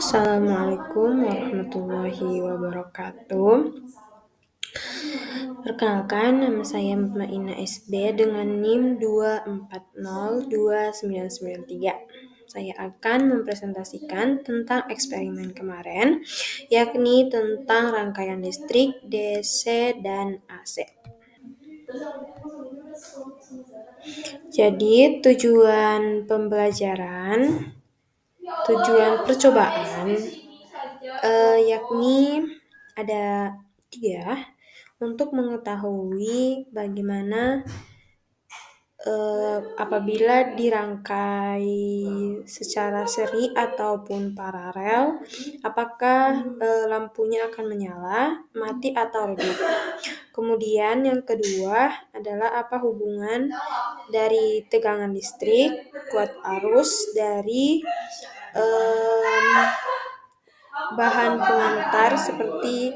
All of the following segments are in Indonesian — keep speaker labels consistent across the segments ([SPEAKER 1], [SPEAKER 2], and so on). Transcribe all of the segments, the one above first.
[SPEAKER 1] Assalamualaikum warahmatullahi wabarakatuh. Perkenalkan, nama saya Mutmainah SB dengan NIM 2402993. Saya akan mempresentasikan tentang eksperimen kemarin, yakni tentang rangkaian listrik DC dan AC. Jadi, tujuan percobaan yakni ada 3 untuk mengetahui bagaimana apabila dirangkai secara seri ataupun paralel, apakah lampunya akan menyala, mati atau redup. Kemudian yang kedua adalah apa hubungan dari tegangan listrik, kuat arus dari bahan pengantar seperti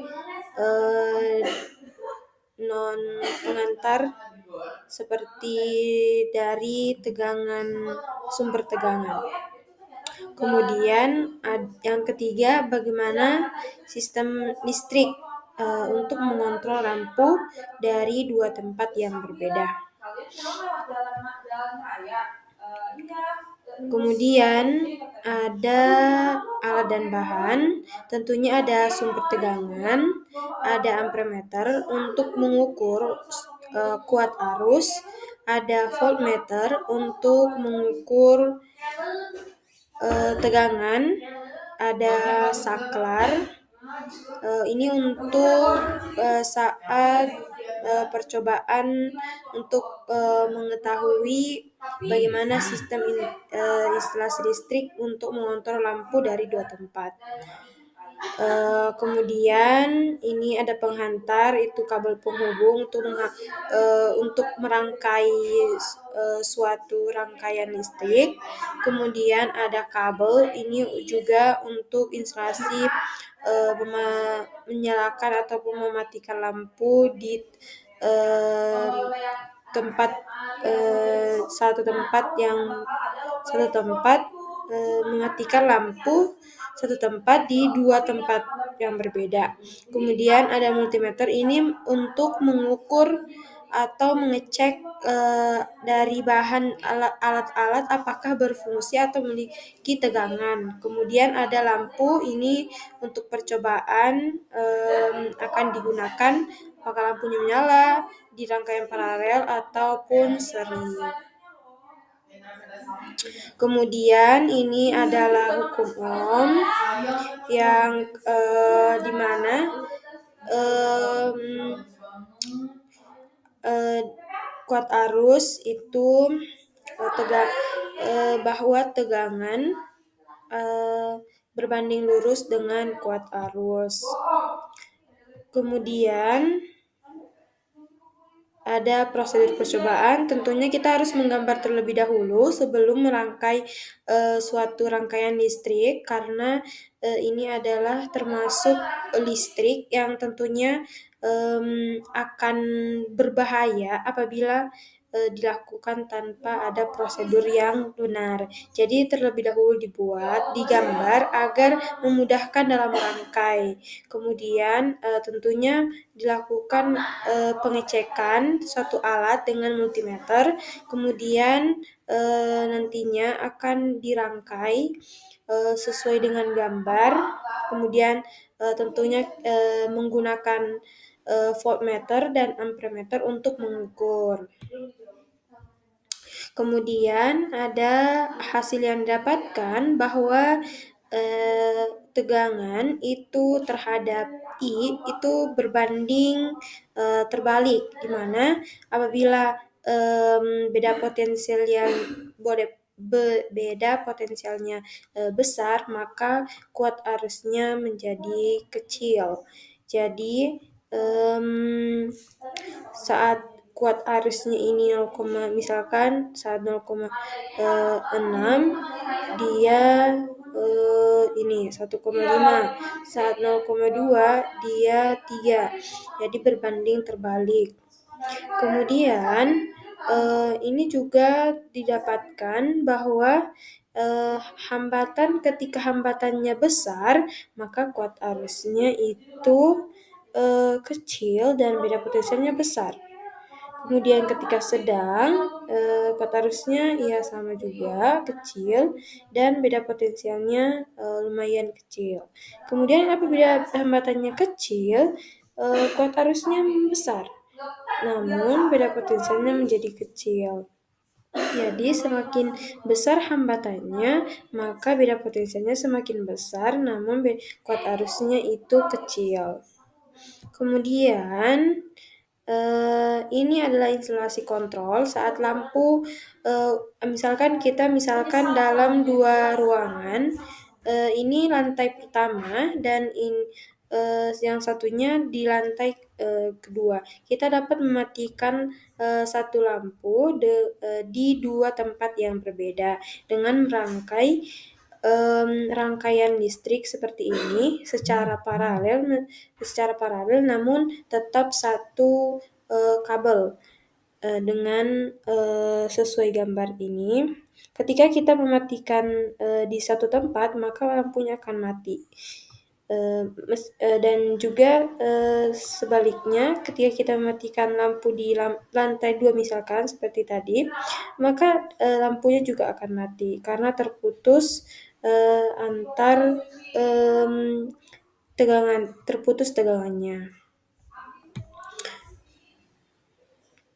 [SPEAKER 1] non pengantar seperti dari sumber tegangan. Kemudian yang ketiga, bagaimana sistem listrik untuk mengontrol lampu dari 2 tempat yang berbeda. Kemudian ada alat dan bahan, tentunya ada sumber tegangan, ada ampermeter untuk mengukur kuat arus, ada voltmeter untuk mengukur tegangan, ada saklar, ini untuk saat percobaan untuk mengetahui bagaimana sistem instalasi listrik untuk mengontrol lampu dari 2 tempat. Kemudian ini ada penghantar, itu kabel penghubung untuk merangkai suatu rangkaian listrik. Kemudian ada kabel, ini juga untuk instalasi menyalakan ataupun mematikan lampu di satu tempat mematikan lampu satu tempat di 2 tempat yang berbeda. Kemudian ada multimeter, ini untuk mengukur atau mengecek dari bahan alat-alat apakah berfungsi atau memiliki tegangan. Kemudian ada lampu, ini untuk percobaan akan digunakan apakah lampunya menyala di rangkaian paralel ataupun seri. Kemudian ini adalah hukum Ohm yang dimana kuat arus itu bahwa tegangan berbanding lurus dengan kuat arus. Kemudian ada prosedur percobaan, tentunya kita harus menggambar terlebih dahulu sebelum merangkai suatu rangkaian listrik, karena ini adalah termasuk listrik yang tentunya akan berbahaya apabila dilakukan tanpa ada prosedur yang benar. Jadi terlebih dahulu digambar agar memudahkan dalam merangkai. Kemudian tentunya dilakukan pengecekan suatu alat dengan multimeter, kemudian nantinya akan dirangkai sesuai dengan gambar, kemudian tentunya menggunakan voltmeter dan ampermeter untuk mengukur. Kemudian ada hasil yang didapatkan bahwa tegangan itu terhadap I itu berbanding terbalik, di mana apabila beda potensialnya besar, maka kuat arusnya menjadi kecil. Jadi saat kuat arusnya ini misalkan saat 0,6, dia ini 1,5, saat 0,2 dia 3, jadi berbanding terbalik. Kemudian ini juga didapatkan bahwa hambatan ketika hambatannya besar, maka kuat arusnya itu kecil dan beda potensialnya besar. Kemudian ketika sedang, kuat arusnya ya sama juga, kecil, dan beda potensialnya lumayan kecil. Kemudian apabila hambatannya kecil, kuat arusnya besar, namun beda potensialnya menjadi kecil. Jadi semakin besar hambatannya, maka beda potensialnya semakin besar, namun kuat arusnya itu kecil. Kemudian ini adalah instalasi kontrol saat lampu, misalkan dalam 2 ruangan, ini lantai pertama dan yang satunya di lantai kedua. Kita dapat mematikan satu lampu di 2 tempat yang berbeda dengan merangkai rangkaian listrik seperti ini secara paralel namun tetap satu kabel dengan sesuai gambar ini. Ketika kita mematikan di satu tempat, maka lampunya akan mati. Dan juga sebaliknya, ketika kita mematikan lampu di lantai 2 misalkan seperti tadi, maka lampunya juga akan mati karena terputus tegangannya.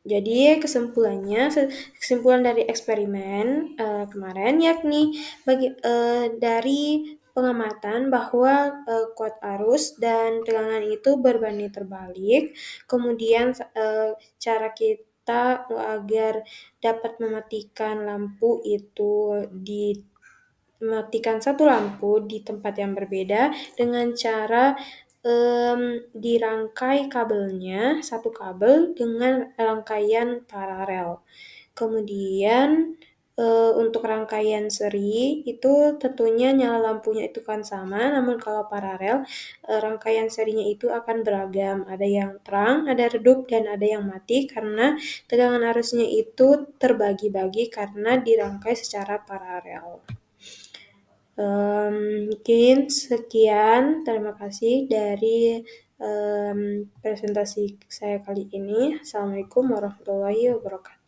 [SPEAKER 1] Jadi kesimpulan dari eksperimen kemarin yakni dari pengamatan bahwa kuat arus dan tegangan itu berbanding terbalik. Kemudian cara kita agar dapat mematikan mematikan satu lampu di tempat yang berbeda dengan cara dirangkai kabelnya, satu kabel dengan rangkaian paralel. Kemudian untuk rangkaian seri itu tentunya nyala lampunya itu kan sama, namun kalau paralel rangkaian serinya itu akan beragam. Ada yang terang, ada redup, dan ada yang mati karena tegangan arusnya itu terbagi-bagi karena dirangkai secara paralel. Mungkin sekian, terima kasih dari presentasi saya kali ini. Assalamualaikum warahmatullahi wabarakatuh.